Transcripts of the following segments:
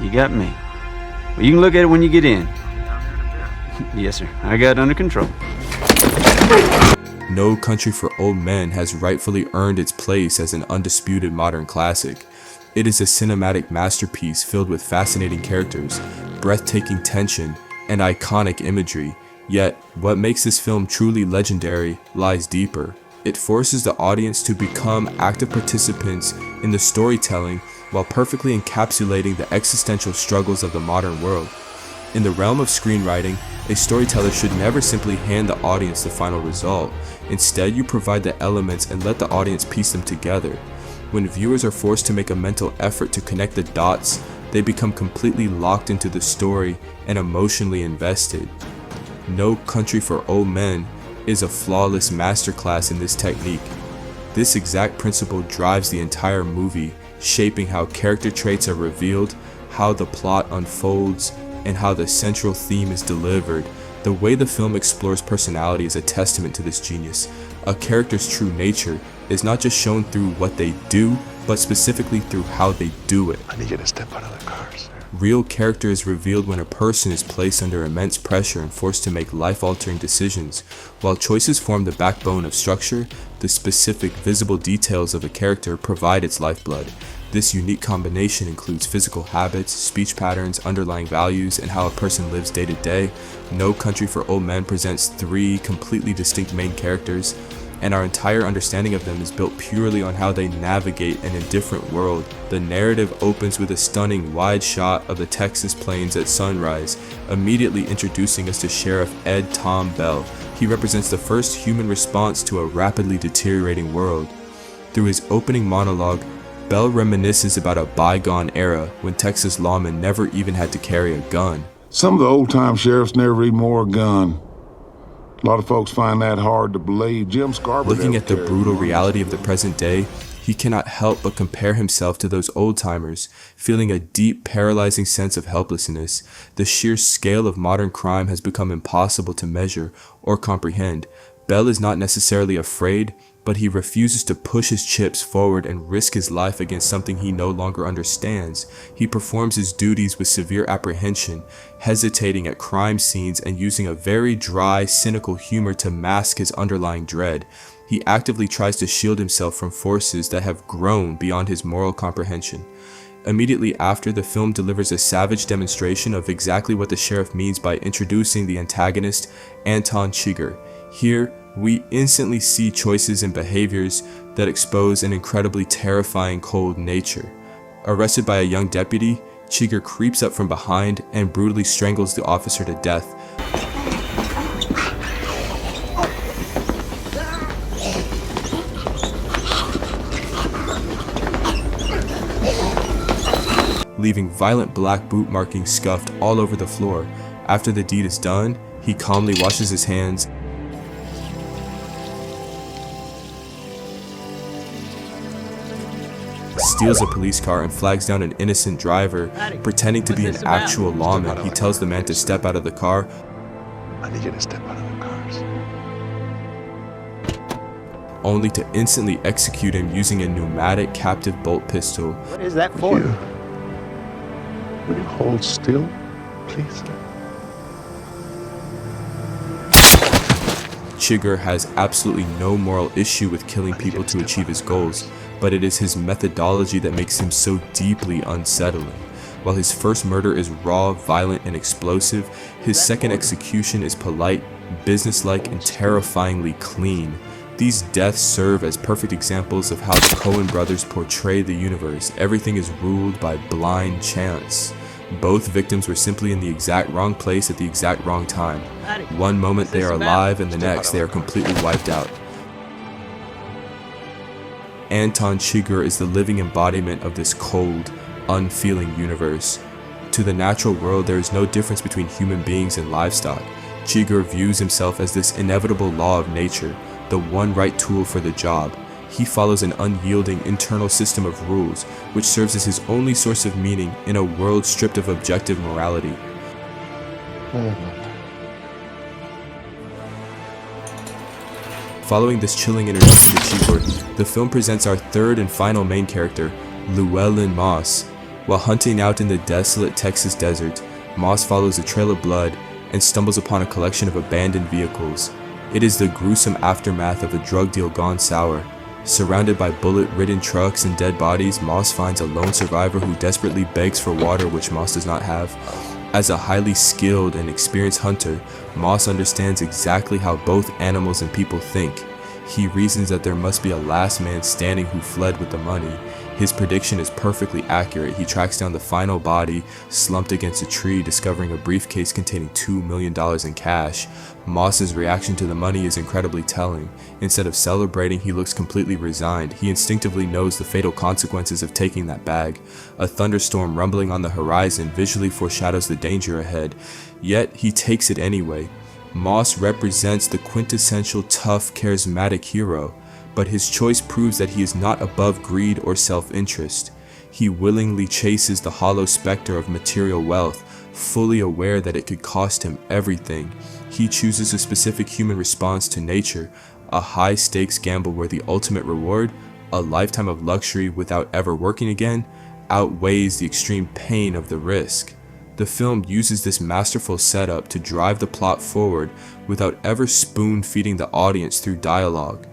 You got me. Well, you can look at it when you get in. Yes, sir. I got it under control. No Country for Old Men has rightfully earned its place as an undisputed modern classic. It is a cinematic masterpiece filled with fascinating characters, breathtaking tension, and iconic imagery. Yet, what makes this film truly legendary lies deeper. It forces the audience to become active participants in the storytelling while perfectly encapsulating the existential struggles of the modern world. In the realm of screenwriting, a storyteller should never simply hand the audience the final result. Instead, you provide the elements and let the audience piece them together. When viewers are forced to make a mental effort to connect the dots, they become completely locked into the story and emotionally invested. No Country for Old Men is a flawless masterclass in this technique. This exact principle drives the entire movie, shaping how character traits are revealed, how the plot unfolds, and how the central theme is delivered. The way the film explores personality is a testament to this genius. A character's true nature is not just shown through what they do, but specifically through how they do it. I need you to step out of the car, sir. Real character is revealed when a person is placed under immense pressure and forced to make life-altering decisions. While choices form the backbone of structure, the specific visible details of a character provide its lifeblood. This unique combination includes physical habits, speech patterns, underlying values, and how a person lives day to day. No Country for Old Men presents three completely distinct main characters, and our entire understanding of them is built purely on how they navigate an indifferent world. The narrative opens with a stunning wide shot of the Texas plains at sunrise, immediately introducing us to Sheriff Ed Tom Bell. He represents the first human response to a rapidly deteriorating world. Through his opening monologue, Bell reminisces about a bygone era when Texas lawmen never even had to carry a gun. Some of the old-time sheriffs never even wore a gun. A lot of folks find that hard to believe. Jim Scarborough. Looking at the brutal reality of the present day, he cannot help but compare himself to those old-timers, feeling a deep, paralyzing sense of helplessness. The sheer scale of modern crime has become impossible to measure or comprehend. Bell is not necessarily afraid, but he refuses to push his chips forward and risk his life against something he no longer understands. He performs his duties with severe apprehension, hesitating at crime scenes and using a very dry, cynical humor to mask his underlying dread. He actively tries to shield himself from forces that have grown beyond his moral comprehension. Immediately after, the film delivers a savage demonstration of exactly what the sheriff means by introducing the antagonist, Anton Chigurh. Here, we instantly see choices and behaviors that expose an incredibly terrifying cold nature. Arrested by a young deputy, Chigurh creeps up from behind and brutally strangles the officer to death. Leaving violent black boot markings scuffed all over the floor. After the deed is done, he calmly washes his hands, steals a police car, and flags down an innocent driver, pretending to be an actual lawman. He tells the man to step out of the car. I need you to step out of the cars. Only to instantly execute him using a pneumatic captive bolt pistol. What is that for? Will you hold still, please? Chigurh has absolutely no moral issue with killing people to achieve his goals, but it is his methodology that makes him so deeply unsettling. While his first murder is raw, violent, and explosive, his second execution is polite, businesslike, and terrifyingly clean. These deaths serve as perfect examples of how the Coen brothers portray the universe. Everything is ruled by blind chance. Both victims were simply in the exact wrong place at the exact wrong time. One moment they are alive, and the next they are completely wiped out. Anton Chigurh is the living embodiment of this cold, unfeeling universe. To the natural world, there is no difference between human beings and livestock. Chigurh views himself as this inevitable law of nature, the one right tool for the job. He follows an unyielding internal system of rules, which serves as his only source of meaning in a world stripped of objective morality. Following this chilling introduction to Chigurh, the film presents our third and final main character, Llewellyn Moss. While hunting out in the desolate Texas desert, Moss follows a trail of blood and stumbles upon a collection of abandoned vehicles. It is the gruesome aftermath of a drug deal gone sour. Surrounded by bullet-ridden trucks and dead bodies, Moss finds a lone survivor who desperately begs for water, which Moss does not have. As a highly skilled and experienced hunter, Moss understands exactly how both animals and people think. He reasons that there must be a last man standing who fled with the money. His prediction is perfectly accurate. He tracks down the final body, slumped against a tree, discovering a briefcase containing $2 million in cash. Moss's reaction to the money is incredibly telling. Instead of celebrating, he looks completely resigned. He instinctively knows the fatal consequences of taking that bag. A thunderstorm rumbling on the horizon visually foreshadows the danger ahead, yet he takes it anyway. Moss represents the quintessential tough, charismatic hero, but his choice proves that he is not above greed or self-interest. He willingly chases the hollow specter of material wealth, fully aware that it could cost him everything. He chooses a specific human response to nature, a high-stakes gamble where the ultimate reward, a lifetime of luxury without ever working again, outweighs the extreme pain of the risk. The film uses this masterful setup to drive the plot forward without ever spoon-feeding the audience through dialogue.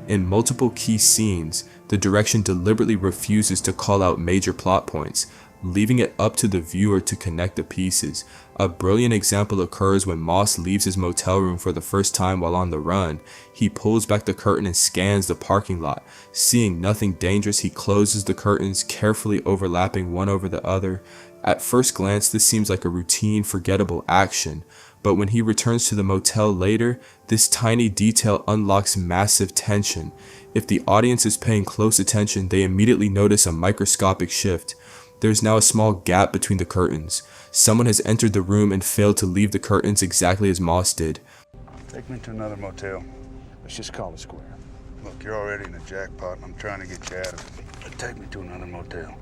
In multiple key scenes, the direction deliberately refuses to call out major plot points, leaving it up to the viewer to connect the pieces. A brilliant example occurs when Moss leaves his motel room for the first time while on the run. He pulls back the curtain and scans the parking lot. Seeing nothing dangerous, he closes the curtains, carefully overlapping one over the other. At first glance, this seems like a routine, forgettable action, but when he returns to the motel later, this tiny detail unlocks massive tension. If the audience is paying close attention, they immediately notice a microscopic shift. There's now a small gap between the curtains. Someone has entered the room and failed to leave the curtains exactly as Moss did. Take me to another motel. Let's just call it square. Look, you're already in a jackpot and I'm trying to get you out of it. But take me to another motel.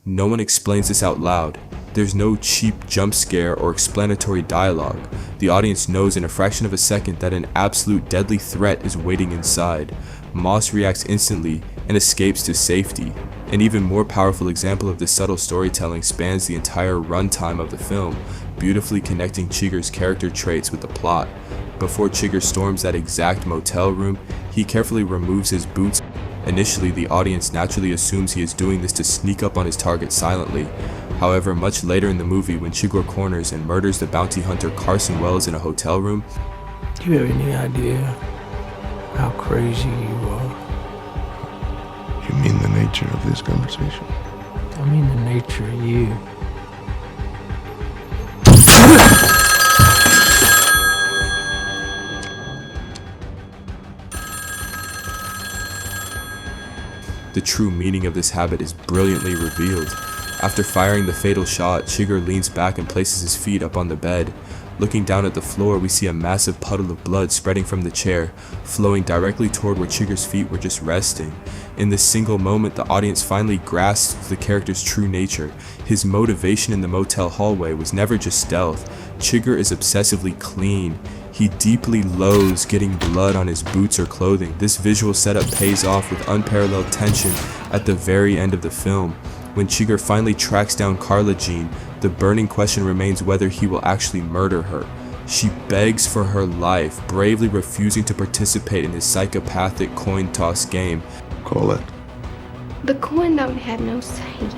No one explains this out loud. There's no cheap jump scare or explanatory dialogue. The audience knows in a fraction of a second that an absolute deadly threat is waiting inside. Moss reacts instantly and escapes to safety. An even more powerful example of this subtle storytelling spans the entire runtime of the film, beautifully connecting Chigurh's character traits with the plot. Before Chigurh storms that exact motel room, he carefully removes his boots. Initially, the audience naturally assumes he is doing this to sneak up on his target silently. However, much later in the movie, when Chigurh corners and murders the bounty hunter Carson Wells in a hotel room, do you have any idea how crazy you are? You mean the nature of this conversation? I mean the nature of you. the true meaning of this habit is brilliantly revealed. After firing the fatal shot, Chigurh leans back and places his feet up on the bed. Looking down at the floor, we see a massive puddle of blood spreading from the chair, flowing directly toward where Chigurh's feet were just resting. In this single moment, the audience finally grasps the character's true nature. His motivation in the motel hallway was never just stealth. Chigurh is obsessively clean. He deeply loathes getting blood on his boots or clothing. This visual setup pays off with unparalleled tension at the very end of the film. When Chigurh finally tracks down Carla Jean, the burning question remains whether he will actually murder her. She begs for her life, bravely refusing to participate in his psychopathic coin toss game. Call it. The coin don't have no say.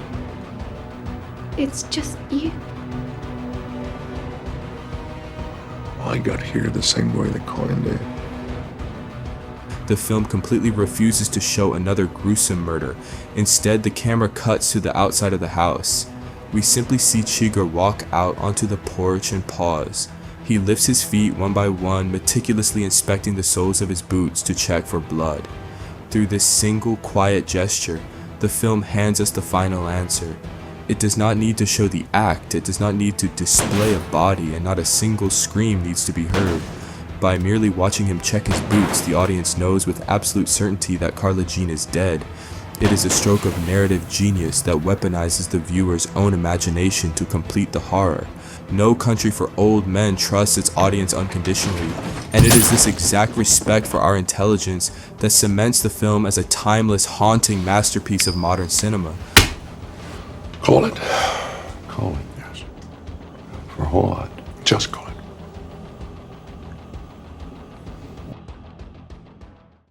It's just you. I got here the same way the coin did. The film completely refuses to show another gruesome murder. Instead, the camera cuts to the outside of the house. We simply see Chigurh walk out onto the porch and pause. He lifts his feet one by one, meticulously inspecting the soles of his boots to check for blood. Through this single quiet gesture, the film hands us the final answer. It does not need to show the act, it does not need to display a body, and not a single scream needs to be heard. By merely watching him check his boots, the audience knows with absolute certainty that Carla Jean is dead. It is a stroke of narrative genius that weaponizes the viewer's own imagination to complete the horror. No Country for Old Men trusts its audience unconditionally, and it is this exact respect for our intelligence that cements the film as a timeless, haunting masterpiece of modern cinema. Call it. Call it. Yes. For what? Just call it.